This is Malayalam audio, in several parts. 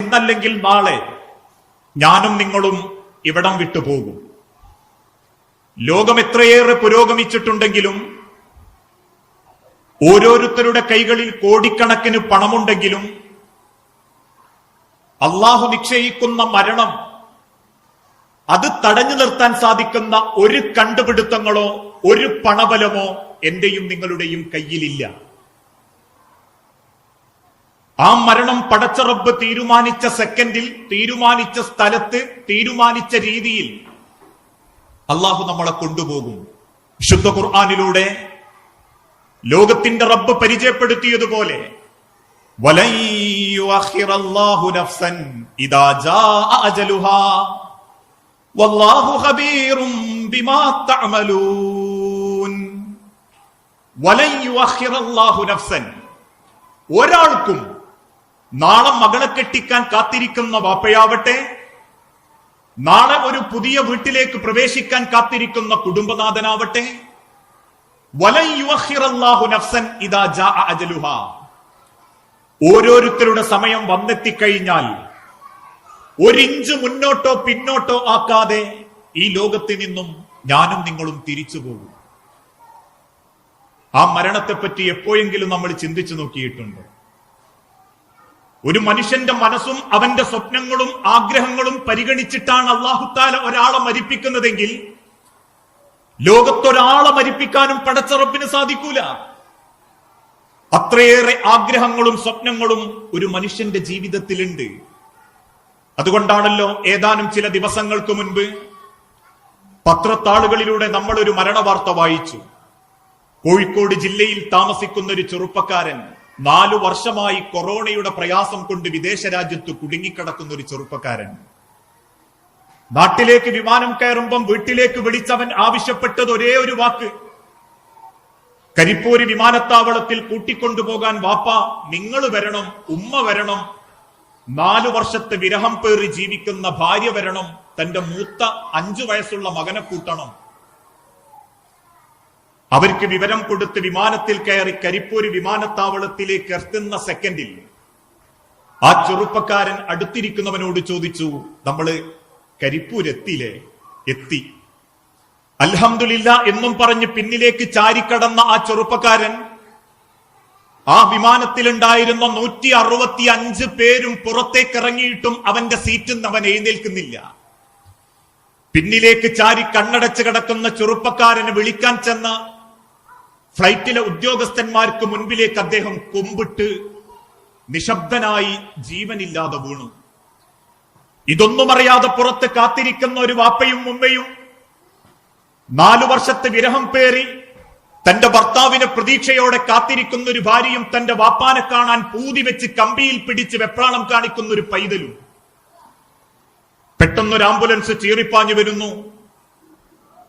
ഇന്നല്ലെങ്കിൽ നാളെ ഞാനും നിങ്ങളും ഇവിടം വിട്ടുപോകും. ലോകം എത്രയേറെ പുരോഗമിച്ചിട്ടുണ്ടെങ്കിലും, ഓരോരുത്തരുടെ കൈകളിൽ കോടിക്കണക്കിന് പണമുണ്ടെങ്കിലും, അള്ളാഹു നിശ്ചയിക്കുന്ന മരണം അത് തടഞ്ഞു നിർത്താൻ സാധിക്കുന്ന ഒരു കണ്ടുപിടുത്തങ്ങളോ ഒരു പണബലമോ എന്റെയും നിങ്ങളുടെയും കയ്യിലില്ല. ആ മരണം പടച്ച റബ്ബ് തീരുമാനിച്ച സെക്കൻഡിൽ, തീരുമാനിച്ച സ്ഥലത്ത്, തീരുമാനിച്ച രീതിയിൽ അള്ളാഹു നമ്മളെ കൊണ്ടുപോകും. വിശുദ്ധ ഖുർആനിലൂടെ ലോകത്തിന്റെ റബ്ബ് പരിചയപ്പെടുത്തിയതുപോലെ വലൻ യുഅഖിറല്ലാഹു നഫ്സൻ ഇദാ ജാഅ അജലുഹാ വല്ലാഹു ഖബീറും ബിമാ തഅമലൂൻ. വലൻ യുഅഖിറല്ലാഹു നഫ്സൻ, ഒരാൾക്കും നാളെ മകളെ കെട്ടിക്കാൻ കാത്തിരിക്കുന്ന വാപ്പയാവട്ടെ, നാളെ ഒരു പുതിയ വീട്ടിലേക്ക് പ്രവേശിക്കാൻ കാത്തിരിക്കുന്ന കുടുംബനാഥനാവട്ടെ, വലൻ യുഅഖിറല്ലാഹു നഫ്സൻ ഇദാ ജാഅ അജലുഹാ, ഓരോരുത്തരുടെ സമയം വന്നെത്തിക്കഴിഞ്ഞാൽ ഒരിഞ്ച് മുന്നോട്ടോ പിന്നോട്ടോ ആക്കാതെ ഈ ലോകത്തിൽ നിന്നും ഞാനും നിങ്ങളും തിരിച്ചു പോകും. ആ മരണത്തെപ്പറ്റി എപ്പോഴെങ്കിലും നമ്മൾ ചിന്തിച്ചു നോക്കിയിട്ടുണ്ട്? ഒരു മനുഷ്യന്റെ മനസ്സും അവന്റെ സ്വപ്നങ്ങളും ആഗ്രഹങ്ങളും പരിഗണിച്ചിട്ടാണ് അല്ലാഹു തആല ഒരാളെ മരിപ്പിക്കുന്നതെങ്കിൽ ലോകത്തൊരാളെ മരിപ്പിക്കാനും പടച്ച റബ്ബിന് സാധിക്കൂല. അത്രയേറെ ആഗ്രഹങ്ങളും സ്വപ്നങ്ങളും ഒരു മനുഷ്യന്റെ ജീവിതത്തിലുണ്ട്. അതുകൊണ്ടാണല്ലോ ഏതാനും ചില ദിവസങ്ങൾക്ക് മുൻപ് പത്രത്താളുകളിലൂടെ നമ്മൾ ഒരു മരണവാർത്ത വായിച്ചു. കോഴിക്കോട് ജില്ലയിൽ താമസിക്കുന്ന ഒരു ചെറുപ്പക്കാരൻ, 4 വർഷമായി കൊറോണയുടെ പ്രയാസം കൊണ്ട് വിദേശ രാജ്യത്ത് കുടുങ്ങിക്കിടക്കുന്ന ഒരു ചെറുപ്പക്കാരൻ, നാട്ടിലേക്ക് വിമാനം കയറുമ്പം വീട്ടിലേക്ക് വിളിച്ചവൻ ആവശ്യപ്പെട്ടത് ഒരേ ഒരു വാക്ക്, കരിപ്പൂര് വിമാനത്താവളത്തിൽ കൂട്ടിക്കൊണ്ടുപോകാൻ വാപ്പ നിങ്ങൾ വരണം, ഉമ്മ വരണം, 4 വർഷത്തെ വിരഹം പേറി ജീവിക്കുന്ന ഭാര്യ വരണം, തന്റെ മൂത്ത 5 വയസ്സുള്ള മകനെ കൂട്ടണം. അവർക്ക് വിവരം കൊടുത്ത് വിമാനത്തിൽ കയറി കരിപ്പൂര് വിമാനത്താവളത്തിലേക്ക് എത്തുന്ന സെക്കൻഡിൽ ആ ചെറുപ്പക്കാരൻ അടുത്തിരിക്കുന്നവനോട് ചോദിച്ചു, നമ്മള് കരിപ്പൂരെത്തിയില്ലേ? എത്തി, അൽഹംദുലില്ലാ എന്നും പറഞ്ഞ് പിന്നിലേക്ക് ചാരിക്കടന്ന ആ ചെറുപ്പക്കാരൻ ആ വിമാനത്തിലുണ്ടായിരുന്ന 165 പേരും പുറത്തേക്കിറങ്ങിയിട്ടും അവന്റെ സീറ്റിൽ നിന്ന് അവൻ എഴുന്നേൽക്കുന്നില്ല. പിന്നിലേക്ക് ചാരി കണ്ണടച്ച് കിടക്കുന്ന ചെറുപ്പക്കാരനെ വിളിക്കാൻ ചെന്ന ഫ്ലൈറ്റിലെ ഉദ്യോഗസ്ഥന്മാർക്ക് മുൻപിലേക്ക് അദ്ദേഹം കൊമ്പിട്ട് നിശബ്ദനായി ജീവനില്ലാതെ വീണു. ഇതൊന്നും അറിയാതെ പുറത്ത് കാത്തിരിക്കുന്ന ഒരു വാപ്പയും ഉമ്മയും, 4 വർഷത്തെ വിരഹം പേറി തന്റെ ഭർത്താവിനെ പ്രതീക്ഷയോടെ കാത്തിരിക്കുന്ന ഒരു ഭാര്യയും, തന്റെ വാപ്പാനെ കാണാൻ പൂതി വെച്ച് കമ്പിയിൽ പിടിച്ച് വെപ്രാളം കാണിക്കുന്ന ഒരു പൈതലും. പെട്ടെന്നൊരു ആംബുലൻസ് ചീറിപ്പാഞ്ഞു വരുന്നു,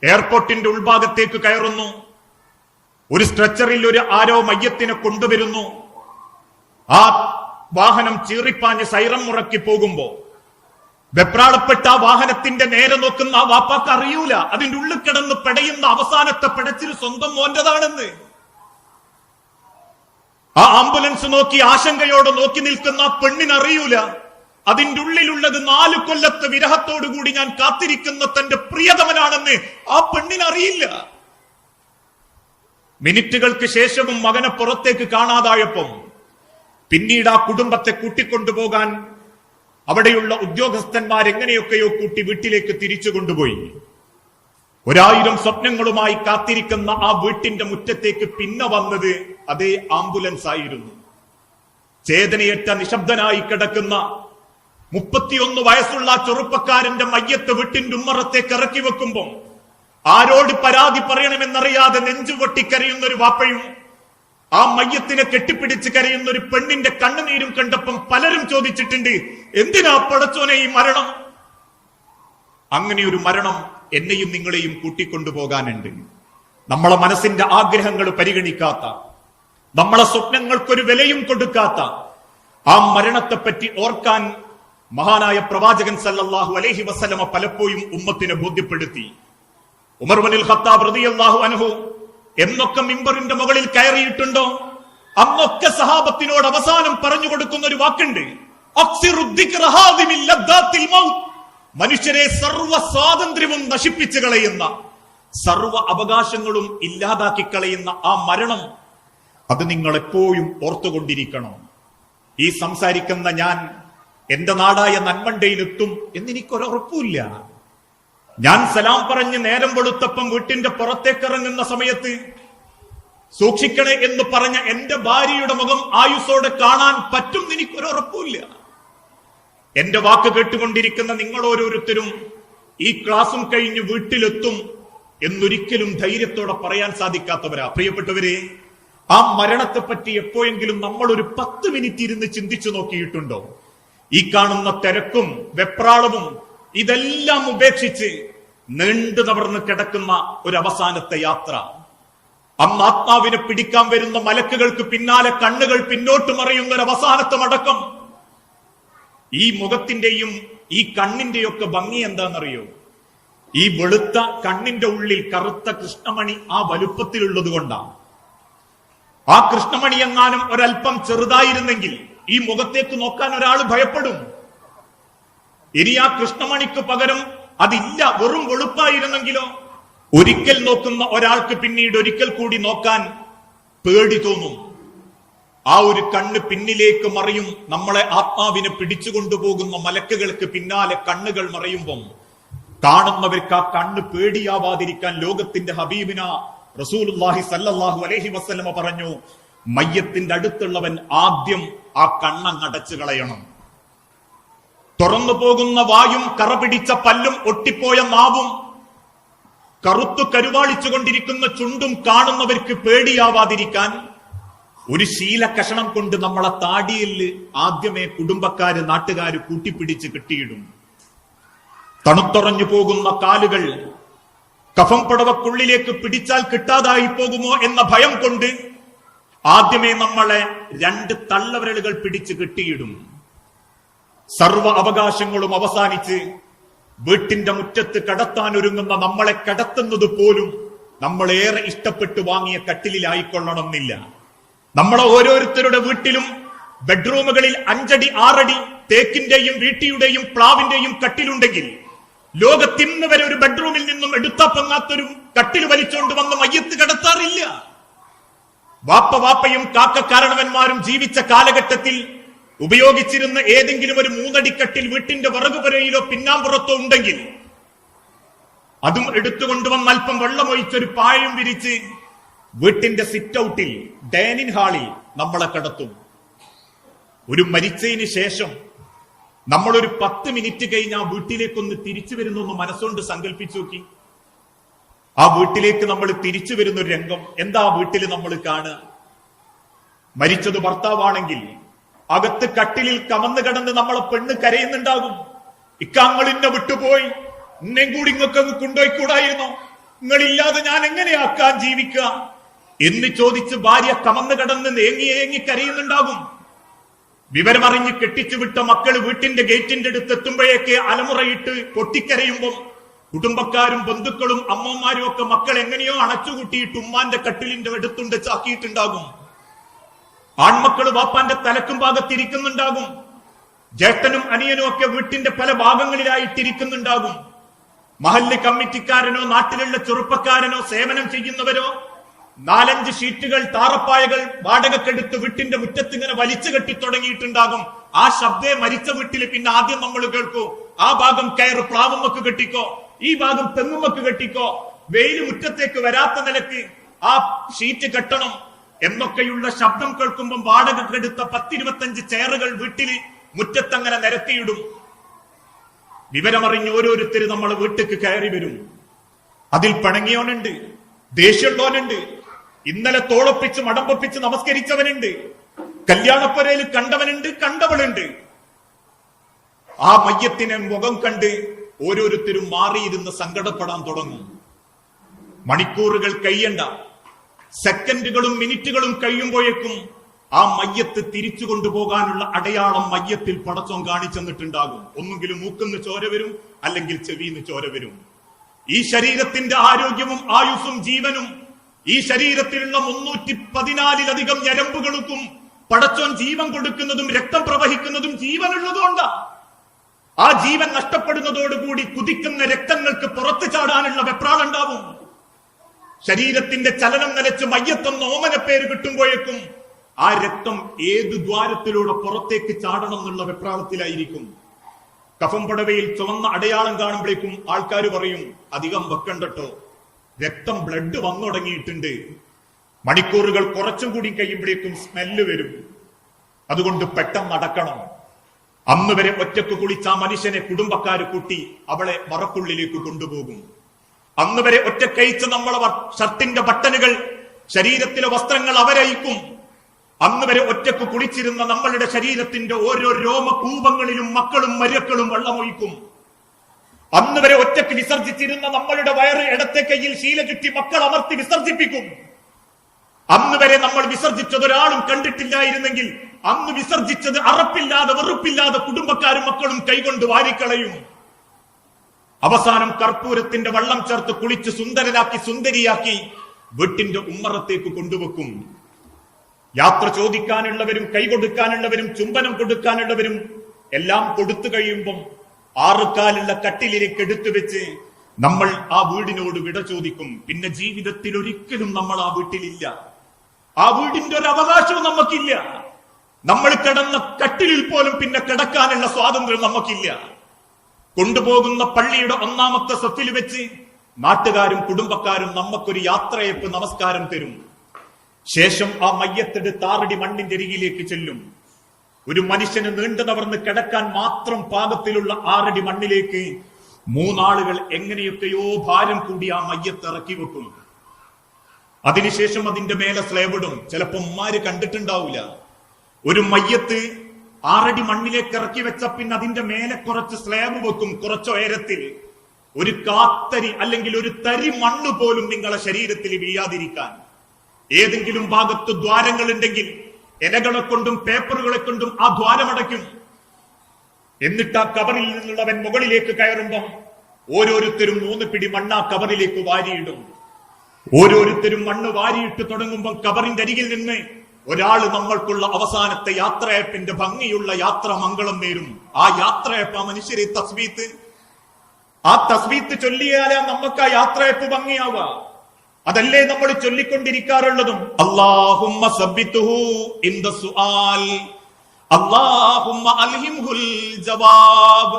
എയർപോർട്ടിന്റെ ഉൾഭാഗത്തേക്ക് കയറുന്നു. ഒരു സ്ട്രെച്ചറിൽ ഒരു ആരോ മയ്യത്തിനെ കൊണ്ടുവരുന്നു. ആ വാഹനം ചീറിപ്പാഞ്ഞ് സൈറം മുറക്കി പോകുമ്പോ വെപ്രാളപ്പെട്ട ആ വാഹനത്തിന്റെ നേരെ നോക്കുന്ന ആ വാപ്പാക്ക് അറിയൂല അതിന്റെ ഉള്ളിൽ കിടന്ന് പെടയുന്ന അവസാനത്തെ പെടച്ചിൽ സ്വന്തം മോന്റേതാണെന്ന്. ആ ആംബുലൻസ് നോക്കി ആശങ്കയോടെ നോക്കി നിൽക്കുന്ന ആ പെണ്ണിനറിയൂല അതിന്റെ ഉള്ളിലുള്ളത് 4 കൊല്ലത്തെ വിരഹത്തോടുകൂടി ഞാൻ കാത്തിരിക്കുന്ന തന്റെ പ്രിയതമനാണെന്ന് ആ പെണ്ണിനറിയില്ല. മിനിറ്റുകൾക്ക് ശേഷവും മകനെ പുറത്തേക്ക് കാണാതായപ്പം പിന്നീട് ആ കുടുംബത്തെ കൂട്ടിക്കൊണ്ടുപോകാൻ അവിടെയുള്ള ഉദ്യോഗസ്ഥന്മാർ എങ്ങനെയൊക്കെയോ കൂട്ടി വീട്ടിലേക്ക് തിരിച്ചു കൊണ്ടുപോയി. 1000 സ്വപ്നങ്ങളുമായി കാത്തിരിക്കുന്ന ആ വീട്ടിന്റെ മുറ്റത്തേക്ക് പിന്നെ വന്നത് അതേ ആംബുലൻസ് ആയിരുന്നു. ചേതനയേറ്റ നിശബ്ദനായി കിടക്കുന്ന 31 വയസ്സുള്ള ചെറുപ്പക്കാരന്റെ മയ്യത്ത് വീട്ടിന്റെ ഉമ്മറത്തേക്ക് ഇറക്കി വെക്കുമ്പോൾ ആരോട് പരാതി പറയണമെന്നറിയാതെ നെഞ്ചുപൊട്ടി കരയുന്ന ഒരു വാപ്പയും ആ മയ്യത്തിനെ കെട്ടിപ്പിടിച്ച് കരയുന്ന ഒരു പെണ്ണിന്റെ കണ്ണുനീരും കണ്ടപ്പം പലരും ചോദിച്ചിട്ടുണ്ട്, എന്തിനാ പടച്ചോനെ ഈ മരണം? അങ്ങനെ ഒരു മരണം എന്നെയും നിങ്ങളെയും കൂട്ടിക്കൊണ്ടുപോകാനുണ്ട്. നമ്മളെ മനസ്സിന്റെ ആഗ്രഹങ്ങൾ പരിഗണിക്കാത്ത, നമ്മളെ സ്വപ്നങ്ങൾക്കൊരു വിലയും കൊടുക്കാത്ത ആ മരണത്തെപ്പറ്റി ഓർക്കാൻ മഹാനായ പ്രവാചകൻ സല്ലല്ലാഹു അലൈഹി വസല്ലമ പലപ്പോഴും ഉമ്മത്തിനെ ബോധ്യപ്പെടുത്തി. ഉമർ ഇബ്നുൽ ഖത്താബ് റളിയല്ലാഹു അൻഹു എന്നൊക്കെ മിമ്പറിന്റെ മുകളിൽ കയറിയിട്ടുണ്ടോ അന്നൊക്കെ സഹാബത്തിനോട് അവസാനം പറഞ്ഞു കൊടുക്കുന്ന ഒരു വാക്കുണ്ട്, മനുഷ്യരെ സർവ്വ സ്വാതന്ത്ര്യവും നശിപ്പിച്ചു കളയുന്ന, സർവ്വ അവകാശങ്ങളും ഇല്ലാതാക്കി കളയുന്ന ആ മരണം, അത് നിങ്ങൾ എപ്പോഴും ഓർത്തുകൊണ്ടിരിക്കണം. ഈ സംസാരിക്കുന്ന ഞാൻ എന്റെ നാടായ നന്മണ്ടയിലെത്തും എന്നെനിക്കൊരുറപ്പില്ല. ഞാൻ സലാം പറഞ്ഞ് നേരം വെളുത്തപ്പം വീട്ടിന്റെ പുറത്തേക്കിറങ്ങുന്ന സമയത്ത് സൂക്ഷിക്കണേ എന്ന് പറഞ്ഞ എന്റെ ഭാര്യയുടെ മുഖം ആയുസ്സോടെ കാണാൻ പറ്റും എനിക്കൊരുറപ്പില്ല. എന്റെ വാക്ക് കേട്ടുകൊണ്ടിരിക്കുന്ന നിങ്ങൾ ഓരോരുത്തരും ഈ ക്ലാസും കഴിഞ്ഞ് വീട്ടിലെത്തും എന്നൊരിക്കലും ധൈര്യത്തോടെ പറയാൻ സാധിക്കാത്തവരാ. പ്രിയപ്പെട്ടവരെ, ആ മരണത്തെപ്പറ്റി എപ്പോഴെങ്കിലും നമ്മൾ ഒരു 10 മിനിറ്റ് ഇരുന്ന് ചിന്തിച്ചു നോക്കിയിട്ടുണ്ടോ? ഈ കാണുന്ന തിരക്കും വെപ്രാളവും ഇതെല്ലാം ഉപേക്ഷിച്ച് നീണ്ടു തവർന്ന് കിടക്കുന്ന ഒരു അവസാനത്തെ യാത്ര. അന്ന് ആത്മാവിനെ പിടിക്കാൻ വരുന്ന മലക്കുകൾക്ക് പിന്നാലെ കണ്ണുകൾ പിന്നോട്ട് മറിയുന്ന ഒരു അവസാനത്തെ മടക്കം. ഈ മുഖത്തിന്റെയും ഈ കണ്ണിന്റെയൊക്കെ ഭംഗി എന്താണെന്നറിയോ? ഈ വെളുത്ത കണ്ണിന്റെ ഉള്ളിൽ കറുത്ത കൃഷ്ണമണി ആ വലുപ്പത്തിലുള്ളത് കൊണ്ടാണ്. ആ കൃഷ്ണമണി എങ്ങാനും ഒരല്പം ചെറുതായിരുന്നെങ്കിൽ ഈ മുഖത്തേക്ക് നോക്കാൻ ഒരാൾ ഭയപ്പെടും. ഇനി ആ കൃഷ്ണമണിക്ക് പകരം അതില്ല, വെറും വെളുപ്പായിരുന്നെങ്കിലോ ഒരിക്കൽ നോക്കുന്ന ഒരാൾക്ക് പിന്നീട് ഒരിക്കൽ കൂടി നോക്കാൻ പേടി തോന്നും. ആ ഒരു കണ്ണ് പിന്നിലേക്ക് മറിയും. നമ്മളെ ആത്മാവിനെ പിടിച്ചുകൊണ്ടുപോകുന്ന മലക്കുകൾക്ക് പിന്നാലെ കണ്ണുകൾ മറയുമ്പം കാണുന്നവർക്ക് ആ കണ്ണ് പേടിയാവാതിരിക്കാൻ ലോകത്തിന്റെ ഹബീബിന റസൂലുള്ളാഹി സല്ലല്ലാഹു അലൈഹി വസല്ലമ പറഞ്ഞു, മയ്യത്തിന്റെ അടുത്തുള്ളവൻ ആദ്യം ആ കണ്ണടച്ചു കളയണം. തുറന്നു പോകുന്ന വായും കറ പിടിച്ച പല്ലും ഒട്ടിപ്പോയ നാവും കറുത്തു കരുവാളിച്ചുകൊണ്ടിരിക്കുന്ന ചുണ്ടും കാണുന്നവർക്ക് പേടിയാവാതിരിക്കാൻ ഒരു ശീല കഷണം കൊണ്ട് നമ്മളെ താടിയിൽ ആദ്യമേ കുടുംബക്കാര് നാട്ടുകാര് കൂട്ടിപ്പിടിച്ച് കെട്ടിയിടും. തണുത്തുറഞ്ഞു പോകുന്ന കാലുകൾ കഫം പടവക്കുള്ളിലേക്ക് പിടിച്ചാൽ കിട്ടാതായി പോകുമോ എന്ന ഭയം കൊണ്ട് ആദ്യമേ നമ്മളെ 2 തള്ളവിരലുകൾ പിടിച്ച് കെട്ടിയിടും. സർവ അവകാശങ്ങളും അവസാനിച്ച് വീട്ടിന്റെ മുറ്റത്ത് കടത്താൻ ഒരുങ്ങുന്ന നമ്മളെ കടത്തുന്നത് പോലും നമ്മളേറെ ഇഷ്ടപ്പെട്ടു വാങ്ങിയ കട്ടിലിലായിക്കൊള്ളണമെന്നില്ല. നമ്മളെ ഓരോരുത്തരുടെ വീട്ടിലും ബെഡ്റൂമുകളിൽ 5 അടി 6 അടി തേക്കിന്റെയും വീട്ടിയുടെയും പ്ലാവിന്റെയും കട്ടിലുണ്ടെങ്കിൽ ലോകത്തിന്ന് വരെ ഒരു ബെഡ്റൂമിൽ നിന്നും എടുത്താ പൊങ്ങാത്തൊരു കട്ടിൽ വലിച്ചുകൊണ്ട് വന്ന് മയ്യത്ത് കടത്താറില്ല. വാപ്പയും കാരണവന്മാരും ജീവിച്ച കാലഘട്ടത്തിൽ ഉപയോഗിച്ചിരുന്ന ഏതെങ്കിലും ഒരു 3 അടിക്കട്ടിൽ വീട്ടിന്റെ വിറകുപുരയിലോ പിന്നാമ്പുറത്തോ ഉണ്ടെങ്കിൽ അതും എടുത്തുകൊണ്ടുവന്ന് അല്പം വെള്ളമൊഴിച്ചൊരു പായയും വിരിച്ച് വീട്ടിന്റെ സിറ്റ് ഔട്ടിൽ ഡൈനിങ് ഹാളിൽ നമ്മളെ കടത്തും. ഒരു മരിച്ചതിന് ശേഷം നമ്മളൊരു 10 മിനിറ്റ് കഴിഞ്ഞ് ആ വീട്ടിലേക്കൊന്ന് തിരിച്ചു വരുന്നൊന്ന് മനസ്സുകൊണ്ട് സങ്കല്പിച്ചു നോക്കി. ആ വീട്ടിലേക്ക് നമ്മൾ തിരിച്ചു വരുന്ന ഒരു രംഗം എന്താ ആ വീട്ടിൽ നമ്മൾ കാണുക? മരിച്ചത് ഭർത്താവാണെങ്കിൽ അകത്ത് കട്ടിലിൽ കമന്ന് കിടന്ന് നമ്മളെ പെണ്ണ് കരയുന്നുണ്ടാകും. ഇക്കാങ്ങളിന്നെ വിട്ടുപോയി, എന്നെയും കൂടി ഇങ്ങൊക്കെ കൊണ്ടുപോയിക്കൂടായിരുന്നോ? നിങ്ങളില്ലാതെ ഞാൻ എങ്ങനെയാക്കാൻ ജീവിക്കുക എന്ന് ചോദിച്ച് ഭാര്യ കമന്ന് കിടന്ന് ഏങ്ങി കരയുന്നുണ്ടാകും. വിവരമറിഞ്ഞ് കെട്ടിച്ചുവിട്ട മക്കൾ വീട്ടിന്റെ ഗേറ്റിന്റെ അടുത്ത് എത്തുമ്പോഴേക്ക് അലമുറയിട്ട് പൊട്ടിക്കരയുമ്പം കുടുംബക്കാരും ബന്ധുക്കളും അമ്മമാരും ഒക്കെ മക്കൾ എങ്ങനെയോ അണച്ചുകൂട്ടിയിട്ട് ഉമ്മാന്റെ കട്ടിലിന്റെ അടുത്തുണ്ട് ചാക്കിയിട്ടുണ്ടാകും. ആൺമക്കള് വാപ്പാന്റെ തലക്കും ഭാഗത്തിരിക്കുന്നുണ്ടാകും. ജ്യേഷ്ഠനും അനിയനും ഒക്കെ വീട്ടിന്റെ പല ഭാഗങ്ങളിലായിട്ടിരിക്കുന്നുണ്ടാകും. മഹല്ല് കമ്മിറ്റിക്കാരനോ നാട്ടിലുള്ള ചെറുപ്പക്കാരനോ സേവനം ചെയ്യുന്നവരോ 4-5 ഷീറ്റുകൾ താറപ്പായകൾ വാടകക്കെടുത്ത് വീട്ടിന്റെ മുറ്റത്ത് ഇങ്ങനെ വലിച്ചു കെട്ടി തുടങ്ങിയിട്ടുണ്ടാകും. ആ ശബ്ദേ മരിച്ച വീട്ടിൽ പിന്നെ ആദ്യം നമ്മൾ കേൾക്കൂ, ആ ഭാഗം കയറ് പ്ലാവുമൊക്കെ കെട്ടിക്കോ, ഈ ഭാഗം തെങ്ങുമൊക്കെ കെട്ടിക്കോ, വെയിൽ മുറ്റത്തേക്ക് വരാത്ത നിലക്ക് ആ ഷീറ്റ് കെട്ടണം എന്നൊക്കെയുള്ള ശബ്ദം കേൾക്കുമ്പോൾ വാടകക്കെടുത്ത 10-25 ചെയറുകൾ വീട്ടിൽ മുറ്റത്തങ്ങനെ നിരത്തിയിടും. വിവരമറിഞ്ഞ് ഓരോരുത്തർ നമ്മളെ വീട്ടിലേക്ക് കയറി വരും. അതിൽ പിണങ്ങിയോനുണ്ട്, ദേഷ്യമുള്ളവനുണ്ട്, ഇന്നലെ തോളൊപ്പിച്ച് മടമ്പൊപ്പിച്ച് നമസ്കരിച്ചവനുണ്ട്, കല്യാണപ്പുരയിൽ കണ്ടവനുണ്ട്, കണ്ടവളുണ്ട്. ആ മയ്യത്തിനെ മുഖം കണ്ട് ഓരോരുത്തരും മാറിയിരുന്ന് സങ്കടപ്പെടാൻ തുടങ്ങും. മണിക്കൂറുകൾ കഴിയണ്ട, സെക്കൻഡുകളും മിനിറ്റുകളും കഴിയുമ്പോഴേക്കും ആ മയ്യത്ത് തിരിച്ചു കൊണ്ടുപോകാനുള്ള അടയാളം മയ്യത്തിൽ പടച്ചോൻ കാണിച്ചെന്നിട്ടുണ്ടാകും. ഒന്നുകിലും മൂക്കുന്ന് ചോര വരും, അല്ലെങ്കിൽ ചെവിന്ന് ചോര വരും. ഈ ശരീരത്തിന്റെ ആരോഗ്യവും ആയുസ്സും ജീവനും ഈ ശരീരത്തിലുള്ള 314 ഞരമ്പുകൾക്കും പടച്ചോൻ ജീവൻ കൊടുക്കുന്നതും രക്തം പ്രവഹിക്കുന്നതും ജീവനുള്ളതുകൊണ്ടാ. ആ ജീവൻ നഷ്ടപ്പെടുന്നതോടുകൂടി കുതിക്കുന്ന രക്തങ്ങൾക്ക് പുറത്തു ചാടാനുള്ള വെപ്രാളുണ്ടാവും. ശരീരത്തിന്റെ ചലനം നിലച്ച് മയ്യത്തെന്ന ഓമന പേര് കിട്ടുമ്പോഴേക്കും ആ രക്തം ഏത് ദ്വാരത്തിലൂടെ പുറത്തേക്ക് ചാടണം എന്നുള്ള വെപ്രാളത്തിലായിരിക്കും. കഫം പടവയിൽ ചുവന്ന അടയാളം കാണുമ്പോഴേക്കും ആൾക്കാർ പറയും അധികം വെക്കണ്ടട്ടോ, രക്തം ബ്ലഡ് വന്നു തുടങ്ങിയിട്ടുണ്ട്. മണിക്കൂറുകൾ കുറച്ചും കൂടി കഴിയുമ്പോഴേക്കും സ്മെല്ല് വരും. അതുകൊണ്ട് പെട്ടെന്ന് നടക്കണം. അന്ന് വരെ ഒറ്റക്ക് കുളിച്ച ആ മനുഷ്യനെ കുടുംബക്കാര് കൂട്ടി അവളെ മറക്കുള്ളിലേക്ക് കൊണ്ടുപോകും. അന്ന് വരെ ഒറ്റക്കഴിച്ച് നമ്മളെ ഷർട്ടിന്റെ ബട്ടനുകൾ, ശരീരത്തിലെ വസ്ത്രങ്ങൾ അവരയിക്കും. അന്ന് വരെ ഒറ്റക്ക് കുളിച്ചിരുന്ന നമ്മളുടെ ശരീരത്തിന്റെ ഓരോ രോമകൂപങ്ങളിലും മക്കളും മരക്കളും വെള്ളമൊഴിക്കും. അന്ന് വരെ ഒറ്റക്ക് വിസർജിച്ചിരുന്ന നമ്മളുടെ വയറ് ഇടത്തെ കയ്യിൽ ശീല ചുറ്റി മക്കൾ അമർത്തി വിസർജിപ്പിക്കും. അന്ന് വരെ നമ്മൾ വിസർജിച്ചത് ഒരാളും കണ്ടിട്ടില്ലായിരുന്നെങ്കിൽ അന്ന് വിസർജിച്ചത് അറപ്പില്ലാതെ വെറുപ്പില്ലാതെ കുടുംബക്കാരും മക്കളും കൈകൊണ്ട് വാരിക്കളയും. അവസാനം കർപ്പൂരത്തിന്റെ വെള്ളം ചേർത്ത് കുളിച്ച് സുന്ദരനാക്കി സുന്ദരിയാക്കി വീട്ടിന്റെ ഉമ്മറത്തേക്ക് കൊണ്ടുവെക്കും. യാത്ര ചോദിക്കാനുള്ളവരും കൈ കൊടുക്കാനുള്ളവരും ചുംബനം കൊടുക്കാനുള്ളവരും എല്ലാം കൊടുത്തു കഴിയുമ്പം ആറുകാലുള്ള കട്ടിലിലേക്ക് എടുത്തു വെച്ച് നമ്മൾ ആ വീടിനോട് വിട ചോദിക്കും. പിന്നെ ജീവിതത്തിൽ ഒരിക്കലും നമ്മൾ ആ വീട്ടിലില്ല. ആ വീടിന്റെ ഒരു അവകാശവും നമുക്കില്ല. നമ്മൾ കിടന്ന കട്ടിലിൽ പോലും പിന്നെ കിടക്കാനുള്ള സ്വാതന്ത്ര്യം നമുക്കില്ല. കൊണ്ടുപോകുന്ന പള്ളിയുടെ ഒന്നാമത്തെ സഫിൽ വെച്ച് നാട്ടുകാരും കുടുംബക്കാരും നമുക്കൊരു യാത്രയപ്പ് നമസ്കാരം തരും. ശേഷം ആ മയ്യത്തെടുത്ത് 6 അടി മണ്ണിന്റെ അരികിലേക്ക് ചെല്ലും. ഒരു മനുഷ്യന് നീണ്ടു നവർന്ന് കിടക്കാൻ മാത്രം പാകത്തിലുള്ള 6 അടി മണ്ണിലേക്ക് 3 ആളുകൾ എങ്ങനെയൊക്കെയോ ഭാരം കൂടി ആ മയ്യത്ത് ഇറക്കി വെക്കും. അതിനുശേഷം അതിന്റെ മേലെ സ്ലേബ് ഇടും. ചിലപ്പോ ഉമ്മാര് കണ്ടിട്ടുണ്ടാവില്ല. ഒരു മയ്യത്ത് 6 അടി മണ്ണിലേക്ക് ഇറക്കി വെച്ച പിന്നെ അതിന്റെ മേലെ കുറച്ച് സ്ലേബ് വെക്കും. കുറച്ച് ഉയരത്തിൽ ഒരു കാത്തരി അല്ലെങ്കിൽ ഒരു തരി മണ്ണ് പോലും നിങ്ങളെ ശരീരത്തിൽ വീഴാതിരിക്കാൻ. ഏതെങ്കിലും ഭാഗത്ത് ദ്വാരങ്ങൾ ഉണ്ടെങ്കിൽ ഇലകളെ കൊണ്ടും പേപ്പറുകളെ കൊണ്ടും ആ ദ്വാരമടയ്ക്കും. എന്നിട്ട് ആ കബറിൽ നിന്നുള്ളവൻ മുകളിലേക്ക് കയറുമ്പം ഓരോരുത്തരും 3 പിടി മണ്ണ് ആ കബറിലേക്ക് വാരിയിടും. ഓരോരുത്തരും മണ്ണ് വാരിയിട്ട് തുടങ്ങുമ്പം കബറിന്റെ അരികിൽ നിന്ന് ഒരാൾ നമ്മൾക്കുള്ള അവസാനത്തെ യാത്രയപ്പിന്റെ ഭംഗിയുള്ള യാത്ര മംഗളം നേരും. ആ യാത്രയപ്പ് ആ മനുഷ്യരെ ആ തസ്ബീത്ത് ചൊല്ലിയാലേ നമുക്ക് ആ യാത്രയപ്പ് ഭംഗിയാവുക. അതല്ലേ നമ്മൾ ചൊല്ലിക്കൊണ്ടിരിക്കാറുള്ളതും. അല്ലാഹുമ്മ സബ്ബിതുഹു ഇൻദ സുആൽ, അല്ലാഹുമ്മ അൽഹിംഹുൽ ജവാബ്,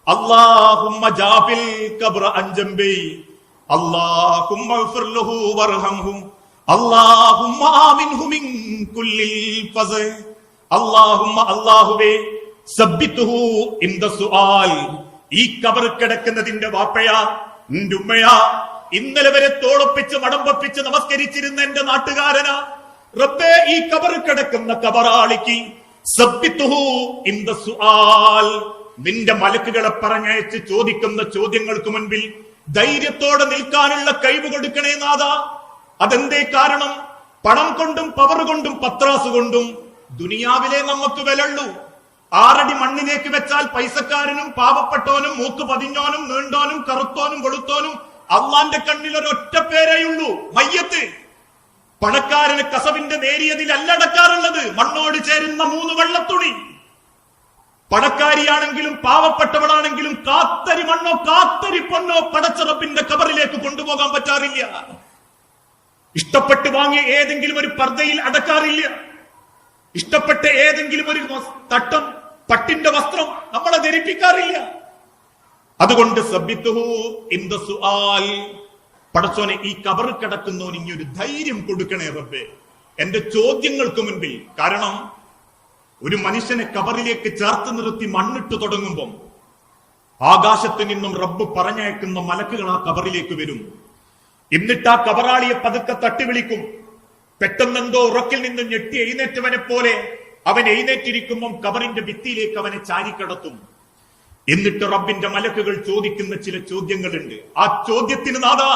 അല്ലാഹുമ്മ ജാഫിൽ ഖബ്റ അൻ ജംബി, അല്ലാഹുമ്മ ഇഗ്ഫിർ ലഹു വർഹംഹു, അല്ലാഹുമ്മ ആമിൻഹു മിൻ കുല്ലിൽ ഫസ്, അല്ലാഹുമ്മ അല്ലാഹുവേ സബ്ബിതുഹു ഇൻദ സുആൽ. ഈ ഖബർ കിടക്കുന്നതിന്റെ വാപ്പയാ നിന്റെ ഉമ്മയാ ഇന്നലെ വരെ തോളപ്പിച്ച് മടമ്പപ്പിച്ച് നമസ്കരിച്ചിരുന്ന എന്റെ നാട്ടുകാരനാ റബ്ബേ, ഈ ഖബർ കിടക്കുന്ന ഖബറാളിക്ക് സബ്ബിതുഹു ഇൻദ സുആൽ, നിന്റെ മലക്കുകളെ പറഞ്ഞയച്ച് ചോദിക്കുന്ന ചോദ്യങ്ങൾക്ക് മുൻപിൽ ധൈര്യത്തോടെ നിൽക്കാനുള്ള കഴിവ് കൊടുക്കണേ നാഥാ. അതെന്തേ കാരണം? പണം കൊണ്ടും പവർ കൊണ്ടും പത്രാസ് കൊണ്ടും ദുനിയാവിലെ നമുക്ക് വിലയുള്ളൂ. 6 അടി മണ്ണിലേക്ക് വെച്ചാൽ പൈസക്കാരനും പാവപ്പെട്ടോനും മൂക്ക് പതിഞ്ഞോനും നീണ്ടോനും കറുത്തോനും വെളുത്തോനും അള്ളാന്റെ കണ്ണിൽ ഒരൊറ്റ പേരേയുള്ളൂ, മയ്യത്ത്. പണക്കാരന് കസവിന്റെ നേരിയതിൽ അല്ലടക്കാറുള്ളത് മണ്ണോട് ചേരുന്ന 3 വെള്ളത്തുണി. പണക്കാരിയാണെങ്കിലും പാവപ്പെട്ടവളാണെങ്കിലും കാത്തരി മണ്ണോ കാത്തരി പൊന്നോ പടച്ചറപ്പിന്റെ കബറിലേക്ക് കൊണ്ടുപോകാൻ പറ്റാറില്ല. ഇഷ്ടപ്പെട്ട് വാങ്ങിയ ഏതെങ്കിലും ഒരു പർദ്ദയിൽ അടക്കാറില്ല. ഇഷ്ടപ്പെട്ട ഏതെങ്കിലും ഒരു തട്ടം പട്ടിന്റെ വസ്ത്രം നമ്മളെ ധരിപ്പിക്കാറില്ല. അതുകൊണ്ട് സബ്ബിതുഹു ഇൻദ സുആൽ, പടച്ചോനെ ഈ ഖബർ കിടക്കുന്നോന് ഇനി ഒരു ധൈര്യം കൊടുക്കണേ റബ്ബേ എന്റെ ചോദ്യങ്ങൾക്ക് മുൻപിൽ. കാരണം ഒരു മനുഷ്യനെ ഖബറിലേക്ക് ചേർത്ത് നിർത്തി മണ്ണിട്ട് തുടങ്ങുമ്പം ആകാശത്ത് നിന്നും റബ്ബ് പറഞ്ഞയക്കുന്ന മലക്കുകൾ ആ ഖബറിലേക്ക് വരും. എന്നിട്ട് ആ ഖബറാളിയെ പതുക്കെ തട്ടി വിളിക്കും. പെട്ടെന്നെന്തോ ഉറക്കിൽ നിന്നും ഞെട്ടി എഴുന്നേറ്റവനെ പോലെ അവൻ എഴുന്നേറ്റിരിക്കുമ്പം ഖബറിന്റെ ഭിത്തിയിലേക്ക് അവനെ ചാരിക്കടത്തും. എന്നിട്ട് റബ്ബിന്റെ മലക്കുകൾ ചോദിക്കുന്ന ചില ചോദ്യങ്ങളുണ്ട്. ആ ചോദ്യത്തിന് നാദാ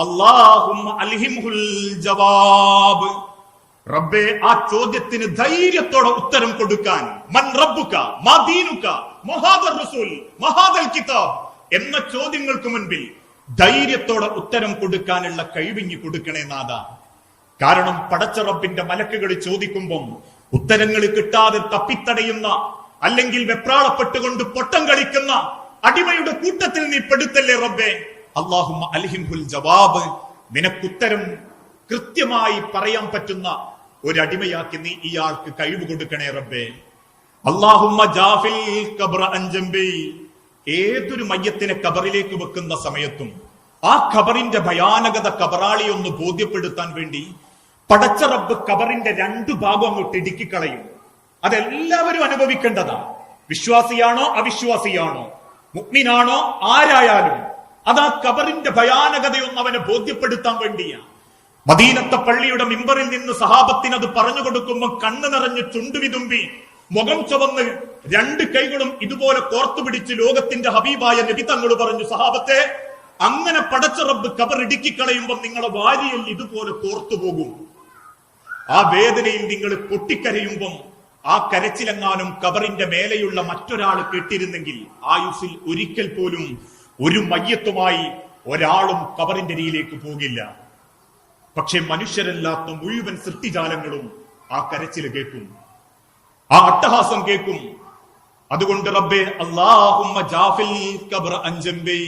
അല്ലാഹുമ്മ അൽഹിംഹുൽ ജവാബ്, റബ്ബേ ആ ചോദ്യത്തിന് ധൈര്യത്തോടെ ഉത്തരം കൊടുക്കാൻ. മൻ റബ്ബുക, മാ ദീനുക, മഹാദർ റസൂൽ, മഹാദൽ കിതാബ് എന്ന ചോദ്യങ്ങൾക്ക് മുൻപിൽ ധൈര്യത്തോടെ ഉത്തരം കൊടുക്കാനുള്ള കഴിവിഞ്ഞു കൊടുക്കണേ നാദാ. കാരണം പടച്ച റബ്ബിന്റെ മലക്കുകൾ ചോദിക്കുമ്പം ഉത്തരങ്ങൾ കിട്ടാതെ തപ്പിത്തടയുന്ന, അല്ലെങ്കിൽ വെപ്രാളപ്പെട്ടുകൊണ്ട് പൊട്ടം കളിക്കുന്ന അടിമയുടെ കൂട്ടത്തിൽ നീ പെടുത്തല്ലേ റബ്ബേ. അല്ലാഹുമ്മ അൽഹിംഹുൽ ജവാബ്, നിനക്കുത്തരം കൃത്യമായി പറയാൻ പറ്റുന്ന ഒരടിമയാക്കി നീ ഇയാൾക്ക് കഴിവ് കൊടുക്കണേ റബ്ബേ. അല്ലാഹുമ്മ ജാഫിൽ ഖബ്റ അൻജംബി, ഏതൊരു മയ്യത്തിനെ ഖബറിലേക്ക് വെക്കുന്ന സമയത്തും ആ ഖബറിന്റെ ഭയാനകത ഖബറാളി ഒന്ന് ബോധ്യപ്പെടുത്താൻ വേണ്ടി പടച്ച റബ്ബ് ഖബറിന്റെ രണ്ടു ഭാഗം അങ്ങോട്ട് ഇടുക്കിക്കളയും. അതെല്ലാവരും അനുഭവിക്കേണ്ടതാണ്. വിശ്വാസിയാണോ അവിശ്വാസിയാണോ മുഅ്മിനാണോ ആരായാലും അത് ആ ഖബറിന്റെ ഭയാനകതയൊന്ന് അവനെ ബോധ്യപ്പെടുത്താൻ വേണ്ടിയാണ്. മദീനത്തെ പള്ളിയുടെ മിമ്പറിൽ നിന്ന് സഹാബത്തിന് അത് പറഞ്ഞു കൊടുക്കുമ്പോൾ കണ്ണ് നിറഞ്ഞ് ചുണ്ടുവിതുമ്പി മുഖം ചുവന്ന് രണ്ട് കൈകളും ഇതുപോലെ കോർത്തുപിടിച്ച് ലോകത്തിന്റെ ഹബീബായ നബി തങ്ങൾ പറഞ്ഞു, സഹാബത്തെ, അങ്ങനെ പടച്ച റബ്ബ് ഖബർ ഇടുക്കിക്കളയുമ്പോൾ നിങ്ങളെ വാരിയിൽ ഇതുപോലെ കോർത്തുപോകും. ആ വേദനയിൽ നിങ്ങൾ പൊട്ടിക്കരയുമ്പം ആ കരച്ചിലെങ്ങാനും ഖബറിന്റെ മേലെയുള്ള മറ്റൊരാൾ കേട്ടിരുന്നെങ്കിൽ ആയുസ്സിൽ ഒരിക്കൽ പോലും ഒരു മയ്യത്തുമായി ഒരാളും ഖബറിന്റെ അരിയിലേക്ക് പോകില്ല. പക്ഷെ മനുഷ്യരല്ലാത്ത മുഴുവൻ സൃഷ്ടിജാലങ്ങളും ആ കരച്ചില് കേൾക്കും, ആ അട്ടഹാസം കേൾക്കും. അതുകൊണ്ട് റബ്ബേ, അല്ലാഹുമ്മ ജാഫിൽ ഖബ്റ അൻജംബി,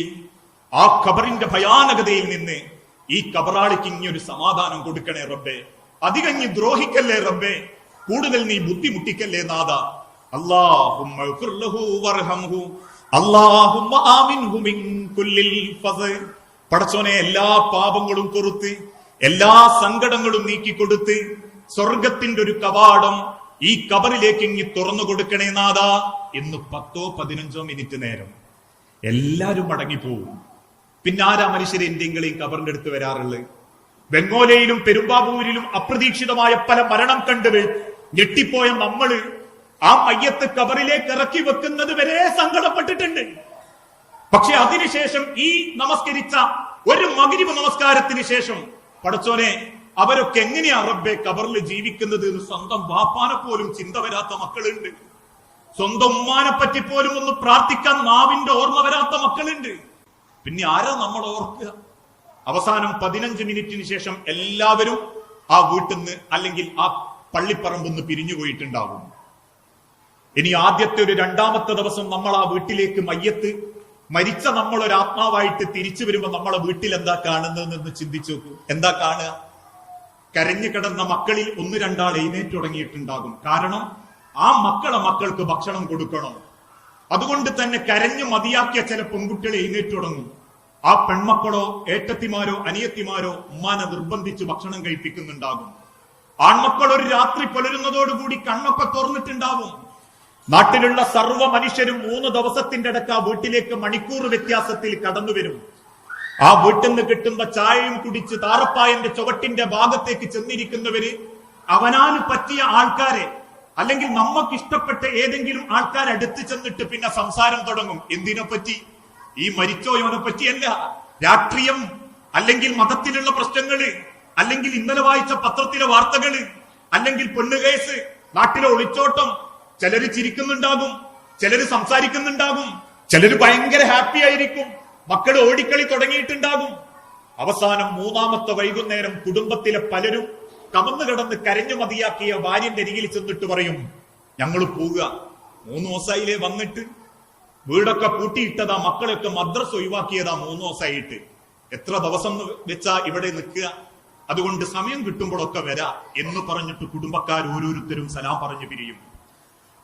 ആ ഖബറിന്റെ ഭയാനകതയിൽ നിന്ന് ഈ ഖബറാളിക്ക് ഇങ്ങൊരു സമാധാനം കൊടുക്കണേ റബ്ബേ. അധികം നീ ദ്രോഹിക്കല്ലേ റബ്ബേ, കൂടുതൽ നീ ബുദ്ധിമുട്ടിക്കല്ലേ നാഥ. അല്ലാഹുമ്മ ഗ്ഫിർ ലഹു വർഹംഹു, അല്ലാഹുമ്മ ആമിൻഹു മിൻ കുല്ലിൽ ഫസ്. പടച്ചോനെ, എല്ലാ പാപങ്ങളും പൊറുത്ത് എല്ലാ സങ്കടങ്ങളും നീക്കിക്കൊടുത്ത് സ്വർഗത്തിന്റെ ഒരു കവാടം ഈ ഖബറിലേക്ക് ഇങ്ങി തുറന്നു കൊടുക്കണേ നാഥ എന്ന് 10-15 മിനിറ്റ് നേരം എല്ലാരും മടങ്ങിപ്പോവും. പിന്നെ ആരാ മനുഷ്യരെ എന്തെങ്കിലും ഖബറിന്റെ അടുത്ത് വരാറുള്ളത്? ബംഗോലയിലും പെരുമ്പാവൂരിലും അപ്രതീക്ഷിതമായ പല മരണം കണ്ട് ഞെട്ടിപ്പോയ നമ്മള് ആ മയ്യത്ത് ഖബറിലേക്ക് ഇറക്കി വെക്കുന്നത് വരെ സങ്കടപ്പെട്ടിട്ടുണ്ട്. പക്ഷെ അതിനുശേഷം ഈ നമസ്കരിച്ച ഒരു മഗ്രിബ് നമസ്കാരത്തിന് ശേഷം പടച്ചോനെ, അവരൊക്കെ എങ്ങനെയാ റബ്ബേ ഖബറിൽ ജീവിക്കുന്നത് എന്ന് സ്വന്തം വാപ്പാനെ പോലും ചിന്ത വരാത്ത മക്കളുണ്ട്. സ്വന്തം ഉമ്മാനെ പറ്റി പോലും ഒന്ന് പ്രാർത്ഥിക്കാൻ നാവിന്റെ ഓർമ്മ വരാത്ത മക്കളുണ്ട്. പിന്നെ ആരാ നമ്മൾ ഓർക്കുക? അവസാനം 15 മിനിറ്റിന് ശേഷം എല്ലാവരും ആ വീട്ടിൽ നിന്ന് അല്ലെങ്കിൽ ആ പള്ളിപ്പറമ്പിൽ നിന്ന് പിരിഞ്ഞു പോയിട്ടുണ്ടാകും. ഇനി ആദ്യത്തെ ഒരു 2ാമത്തെ ദിവസം നമ്മൾ ആ വീട്ടിലേക്ക് മയ്യത്ത് മരിച്ച നമ്മളൊരു ആത്മാവായിട്ട് തിരിച്ചു വരുമ്പോ നമ്മളെ വീട്ടിൽ എന്താ കാണുന്നതെന്ന് ചിന്തിച്ചു നോക്കൂ. എന്താ കാണുക? കരഞ്ഞു കിടന്ന മക്കളിൽ 1-2 ആൾ എഴുന്നേറ്റ് തുടങ്ങിയിട്ടുണ്ടാകും. കാരണം ആ മക്കൾക്ക് ഭക്ഷണം കൊടുക്കണം. അതുകൊണ്ട് തന്നെ കരഞ്ഞു മതിയാക്കിയ ചില പെൺകുട്ടികൾ എഴുന്നേറ്റ് തുടങ്ങും. ആ പെൺമക്കളോ ഏട്ടത്തിമാരോ അനിയത്തിമാരോ ഉമ്മാനെ നിർബന്ധിച്ച് ഭക്ഷണം കഴിപ്പിക്കുന്നുണ്ടാകും. ആൺമക്കൾ ഒരു രാത്രി പുലരുന്നതോടുകൂടി കണ്ണൊക്കെ തുറന്നിട്ടുണ്ടാവും. നാട്ടിലുള്ള സർവ്വ മനുഷ്യരും 3 ദിവസത്തിന്റെ ഇടയ്ക്ക് ആ വീട്ടിലേക്ക് മണിക്കൂർ വ്യത്യാസത്തിൽ കടന്നു വരും. ആ വീട്ടിൽ നിന്ന് കിട്ടുന്ന ചായയും കുടിച്ച് താറപ്പായന്റെ ചുവട്ടിന്റെ ഭാഗത്തേക്ക് ചെന്നിരിക്കുന്നവര് അവനാന് പറ്റിയ ആൾക്കാരെ അല്ലെങ്കിൽ നമുക്ക് ഇഷ്ടപ്പെട്ട ഏതെങ്കിലും ആൾക്കാരെ അടുത്ത് ചെന്നിട്ട് പിന്നെ സംസാരം തുടങ്ങും. എന്തിനെ പറ്റി? ഈ മരിച്ചോയോനെ പറ്റിയല്ല. രാഷ്ട്രീയം, അല്ലെങ്കിൽ മതത്തിലുള്ള പ്രശ്നങ്ങള്, അല്ലെങ്കിൽ ഇന്നലെ വായിച്ച പത്രത്തിലെ വാർത്തകള്, അല്ലെങ്കിൽ പെണ്ണുകേസ്, നാട്ടിലെ ഒളിച്ചോട്ടം. ചിലര് ചിരിക്കുന്നുണ്ടാകും, ചിലര് സംസാരിക്കുന്നുണ്ടാകും, ചിലര് ഭയങ്കര ഹാപ്പി ആയിരിക്കും. മക്കൾ ഓടിക്കളി തുടങ്ങിയിട്ടുണ്ടാകും. അവസാനം 3ാമത്തെ വൈകുന്നേരം കുടുംബത്തിലെ പലരും കമന്നു കിടന്ന് കരഞ്ഞു മതിയാക്കിയ ഭാര്യന്റെ അരികിൽ ചെന്നിട്ട് പറയും, ഞങ്ങൾ പോവുക, 3 ദിവസമായില്ലേ വന്നിട്ട്, വീടൊക്കെ പൂട്ടിയിട്ടതാ, മക്കളൊക്കെ മദ്രസ ഒഴിവാക്കിയതാ 3 ദിവസമായിട്ട്, എത്ര ദിവസം വെച്ചാ ഇവിടെ നിൽക്കുക, അതുകൊണ്ട് സമയം കിട്ടുമ്പോഴൊക്കെ വരാ എന്ന് പറഞ്ഞിട്ട് കുടുംബക്കാർ ഓരോരുത്തരും സലാം പറഞ്ഞു പിരിയും.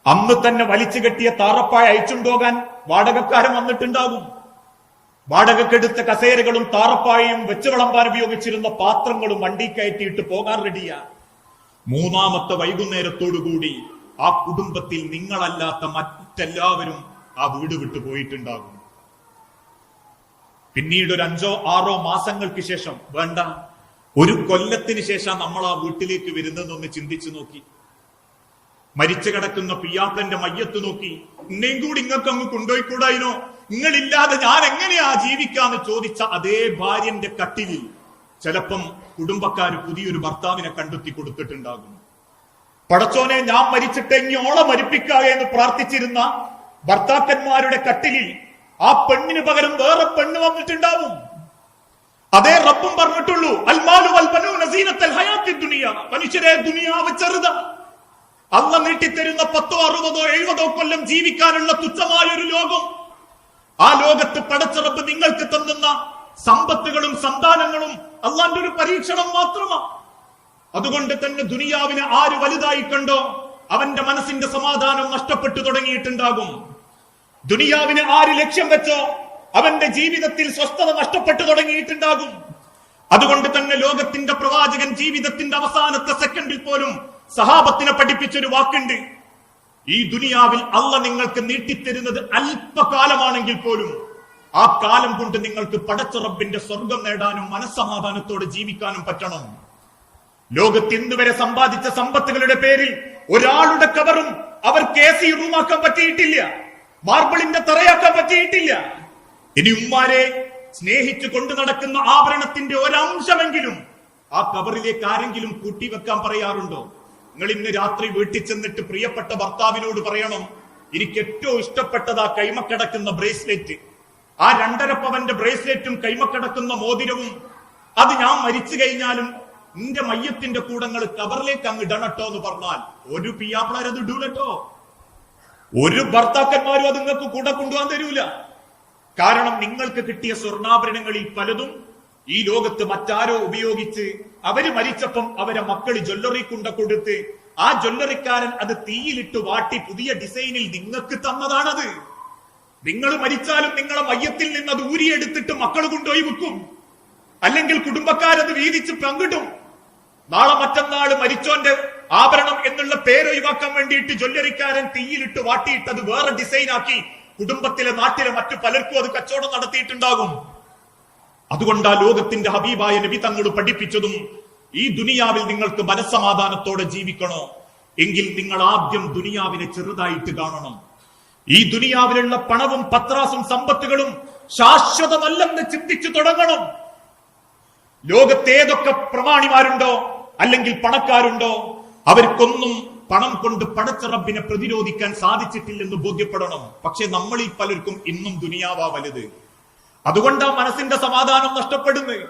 അന്ന് തന്നെ വലിച്ചു കെട്ടിയ താറപ്പായ അയച്ചുണ്ടോകാൻ വാടകക്കാരൻ വന്നിട്ടുണ്ടാകും. വാടകക്കെടുത്ത കസേരകളും താറപ്പായയും വെച്ച് വിളമ്പാൻ ഉപയോഗിച്ചിരുന്ന പാത്രങ്ങളും വണ്ടി കയറ്റിയിട്ട് പോകാൻ റെഡിയാ. 3ാമത്തെ വൈകുന്നേരത്തോടുകൂടി ആ കുടുംബത്തിൽ നിങ്ങളല്ലാത്ത മറ്റെല്ലാവരും ആ വീട് വിട്ടു പോയിട്ടുണ്ടാകും. പിന്നീട് ഒരു 5-6 മാസങ്ങൾക്ക് ശേഷം, വേണ്ട 1 കൊല്ലത്തിന് ശേഷം നമ്മൾ ആ വീട്ടിലേക്ക് വരുന്നതെന്നൊന്ന് ചിന്തിച്ചു നോക്കി. മരിച്ചു കിടക്കുന്ന പിയാപ്പന്റെ മയ്യത്ത് നോക്കി, എന്നെയും കൂടി ഇങ്ങക്ക് അങ്ങ് കൊണ്ടുപോയിക്കൂടായിനോ, നിങ്ങളില്ലാതെ ഞാൻ എങ്ങനെയാ ജീവിക്കാന്ന് ചോദിച്ച അതേ ഭാര്യന്റെ കട്ടിലിൽ ചിലപ്പം കുടുംബക്കാര് പുതിയൊരു ഭർത്താവിനെ കണ്ടെത്തി കൊടുത്തിട്ടുണ്ടാകും. പടച്ചോനെ, ഞാൻ മരിച്ചിട്ട് ഇങ്ങോളെ മരിപ്പിക്കുക എന്ന് പ്രാർത്ഥിച്ചിരുന്ന ഭർത്താക്കന്മാരുടെ കട്ടിലിൽ ആ പെണ്ണിന് പകരം വേറെ പെണ്ണ് വന്നിട്ടുണ്ടാവും. അതേ റബ്ബും പറഞ്ഞിട്ടുള്ളൂ, അൽമാലു വൽ ബനൂന സീനത്തുൽ ഹയാത്തിദ് ദുനിയ, മനുഷ്യരെ ദുനിയാവ് ചെറുതാ, അള്ള നീട്ടിത്തരുന്ന 10, 60, 70 കൊല്ലം ജീവിക്കാനുള്ള തുച്ഛമായ ഒരു ലോകം. ആ ലോകത്ത് പടച്ച റബ്ബ് നിങ്ങൾക്ക് തന്നുന്ന സമ്പത്തുകളും സന്താനങ്ങളും അള്ളാന്റെ ഒരു പരീക്ഷണം മാത്രമാണ്. അതുകൊണ്ട് തന്നെ ദുനിയാവിനെ ആര് വലുതായി കണ്ടോ അവന്റെ മനസ്സിന്റെ സമാധാനം നഷ്ടപ്പെട്ടു തുടങ്ങിയിട്ടുണ്ടാകും. ദുനിയാവിനെ ആര് ലക്ഷ്യം വെച്ചോ അവന്റെ ജീവിതത്തിൽ സ്വസ്ഥത നഷ്ടപ്പെട്ടു തുടങ്ങിയിട്ടുണ്ടാകും. അതുകൊണ്ട് തന്നെ ലോകത്തിന്റെ പ്രവാചകൻ ജീവിതത്തിന്റെ അവസാനത്തെ സെക്കൻഡിൽ പോലും സഹാബത്തിനെ പഠിപ്പിച്ചൊരു വാക്കുണ്ട്. ഈ ദുനിയാവിൽ അള്ള നിങ്ങൾക്ക് നീട്ടിത്തരുന്നത് അല്പകാലമാണെങ്കിൽ പോലും ആ കാലം കൊണ്ട് നിങ്ങൾക്ക് പടച്ച റബ്ബിന്റെ സ്വർഗം നേടാനും മനസ്സമാധാനത്തോടെ ജീവിക്കാനും പറ്റണം. ലോകത്ത് ഇന്ന് വരെ സമ്പാദിച്ച സമ്പത്തുകളുടെ പേരിൽ ഒരാളുടെ കബറും അവർക്ക് AC റൂമാക്കാൻ പറ്റിയിട്ടില്ല, മാർബിളിന്റെ തറയാക്കാൻ പറ്റിയിട്ടില്ല. ഇനി ഉമ്മാരെ സ്നേഹിച്ചു കൊണ്ടു നടക്കുന്ന ആഭരണത്തിന്റെ ഒരംശമെങ്കിലും ആ കബറിലേക്ക് ആരെങ്കിലും കൂട്ടിവെക്കാൻ പറയാറുണ്ടോ? നിങ്ങൾ ഇന്ന് രാത്രി വീട്ടിൽ ചെന്നിട്ട് പ്രിയപ്പെട്ട ഭർത്താവിനോട് പറയണം, എനിക്ക് ഏറ്റവും ഇഷ്ടപ്പെട്ടത് ആ കൈമക്കടക്കുന്ന ബ്രേസ്ലെറ്റ്, ആ 2.5 പവന്റെ ബ്രേസ്ലെറ്റും കൈമക്കടക്കുന്ന മോതിരവും, അത് ഞാൻ മരിച്ചു കഴിഞ്ഞാലും നിന്റെ മയ്യത്തിന്റെ കൂടങ്ങൾ കബറിലേക്ക് അങ്ങ് ഇടണട്ടോ എന്ന് പറഞ്ഞാൽ ഒരു പിയാപ്പിളാരത് ഇടൂലട്ടോ. ഒരു ഭർത്താക്കന്മാരും അത് നിങ്ങൾക്ക് കൂടെ കൊണ്ടുപോകാൻ തരൂല. കാരണം നിങ്ങൾക്ക് കിട്ടിയ സ്വർണ്ണാഭരണങ്ങളിൽ പലതും ഈ ലോകത്ത് മറ്റാരോ ഉപയോഗിച്ച് അവര് മരിച്ചപ്പം അവരെ മക്കള് ജ്വല്ലറി കൊണ്ട കൊടുത്ത് ആ ജ്വല്ലറിക്കാരൻ അത് തീയിലിട്ട് വാട്ടി പുതിയ ഡിസൈനിൽ നിങ്ങൾക്ക് തന്നതാണത്. നിങ്ങൾ മരിച്ചാലും നിങ്ങളെ മയ്യത്തിൽ നിന്ന് അത് ഊരിയെടുത്തിട്ട് മക്കൾ കൊണ്ടുപോയി വെക്കും, അല്ലെങ്കിൽ കുടുംബക്കാരത് വീതിച്ച് പങ്കിടും. നാളെ മറ്റന്നാള് മരിച്ചോന്റെ ആഭരണം എന്നുള്ള പേരൊഴിവാക്കാൻ വേണ്ടിയിട്ട് ജ്വല്ലറിക്കാരൻ തീയിലിട്ട് വാട്ടിയിട്ട് അത് വേറെ ഡിസൈനാക്കി കുടുംബത്തിലെ നാട്ടിലെ മറ്റു പലർക്കും അത് കച്ചവടം നടത്തിയിട്ടുണ്ടാകും. അതുകൊണ്ട് ആ ലോകത്തിന്റെ ഹബീബായ നബി തങ്ങൾ പഠിപ്പിച്ചതും ഈ ദുനിയാവിൽ നിങ്ങൾക്ക് മനസ്സമാധാനത്തോടെ ജീവിക്കണോ എങ്കിൽ നിങ്ങൾ ആദ്യം ദുനിയാവിനെ ചെറുതായിട്ട് കാണണം. ഈ ദുനിയാവിലുള്ള പണവും പത്രാസും സമ്പത്തുകളും ശാശ്വതമല്ലെന്ന് ചിന്തിച്ചു തുടങ്ങണം. ലോകത്ത് ഏതൊക്കെ പ്രമാണിമാരുണ്ടോ അല്ലെങ്കിൽ പണക്കാരുണ്ടോ അവർക്കൊന്നും പണം കൊണ്ട് പടച്ച റബ്ബിനെ പ്രതിരോധിക്കാൻ സാധിച്ചിട്ടില്ലെന്ന് ബോധ്യപ്പെടണം. പക്ഷെ നമ്മളിൽ പലർക്കും ഇന്നും ദുനിയാവാ വലുത്. അതുകൊണ്ടാ മനസ്സിന്റെ സമാധാനം നഷ്ടപ്പെടുന്നത്.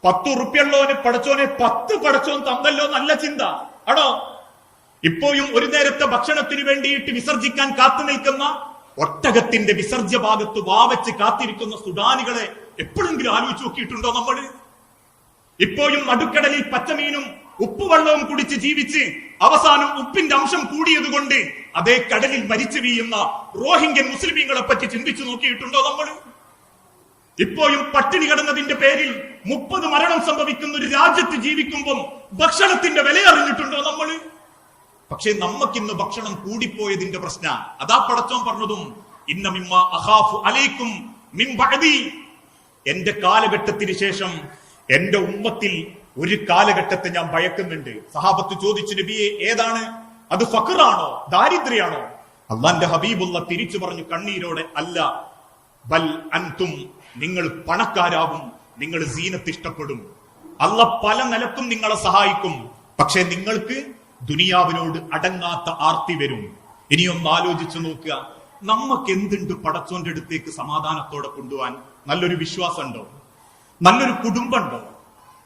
10 റുപ്യുള്ളവന് പടച്ചോനെ 10 പടച്ചോൻ തന്നല്ലോ നല്ല ചിന്ത ആണോ? ഇപ്പോഴും ഒരു നേരത്തെ ഭക്ഷണത്തിന് വേണ്ടിയിട്ട് വിസർജിക്കാൻ കാത്തു നിൽക്കുന്ന ഒട്ടകത്തിന്റെ വിസർജ്യ ഭാഗത്ത് വാവച്ച് കാത്തിരിക്കുന്ന സുഡാനികളെ എപ്പോഴെങ്കിലും ആലോചിച്ച് നോക്കിയിട്ടുണ്ടോ നമ്മൾ? ഇപ്പോഴും നടുക്കടലിൽ പച്ചമീനും ഉപ്പുവെള്ളവും കുടിച്ച് ജീവിച്ച് അവസാനം ഉപ്പിന്റെ അംശം കൂടിയതുകൊണ്ട് അതേ കടലിൽ മരിച്ചു വീഴുന്ന റോഹിംഗ്യൻ മുസ്ലിമീങ്ങളെ പറ്റി ചിന്തിച്ചു നോക്കിയിട്ടുണ്ടോ നമ്മൾ? ഇപ്പോഴും പട്ടിണി കിടന്നതിന്റെ പേരിൽ 30 മരണം സംഭവിക്കുന്ന ഒരു രാജ്യത്ത് ജീവിക്കുമ്പോൾ ഭക്ഷണത്തിന്റെ വില അറിഞ്ഞിട്ടുണ്ടോ നമ്മൾ? പക്ഷെ നമുക്കിന്ന് ഭക്ഷണം കൂടിപ്പോയതിന്റെ പ്രശ്നം അതാ പടച്ചോൻ പറഞ്ഞതും ഇന്ന മിമ്മ അഖാഫു അലൈക്കും മിൻ ബഅദി, എന്റെ കാലഘട്ടത്തിന് ശേഷം എന്റെ ഉമ്മത്തിൽ ഒരു കാലഘട്ടത്തെ ഞാൻ ഭയക്കുന്നുണ്ട്. സഹാബത്ത് ചോദിച്ചു, നബിയെ ഏതാണ്? അത് ഫഖറാണോ, ദാരിദ്ര്യാണോ? അള്ളാന്റെ ഹബീബുള്ള തിരിച്ചു പറഞ്ഞു കണ്ണീരോടെ, അല്ല, ബൽ അൻതും, നിങ്ങൾ പണക്കാരാവും, നിങ്ങൾ സീനത്ത് ഇഷ്ടപ്പെടും, അല്ല പല നിലക്കും നിങ്ങളെ സഹായിക്കും, പക്ഷെ നിങ്ങൾക്ക് ദുനിയാവിനോട് അടങ്ങാത്ത ആർത്തി വരും. ഇനിയൊന്ന് ആലോചിച്ചു നോക്കുക, നമുക്ക് എന്തുണ്ട് പടച്ചോന്റെ അടുത്തേക്ക് സമാധാനത്തോടെ കൊണ്ടുപോകാൻ? നല്ലൊരു വിശ്വാസമുണ്ടോ? നല്ലൊരു കുടുംബമുണ്ടോ?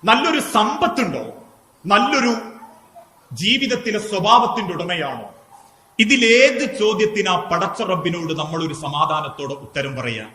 നല്ലൊരു സമ്പത്തുണ്ടോ? നല്ലൊരു ജീവിതത്തിലെ സ്വഭാവത്തിന്റെ ഉടമയാണോ? ഇതിലേത് ചോദ്യത്തിനാ പടച്ച റബ്ബിനോട് നമ്മളൊരു സമാധാനത്തോടെ ഉത്തരം പറയാം?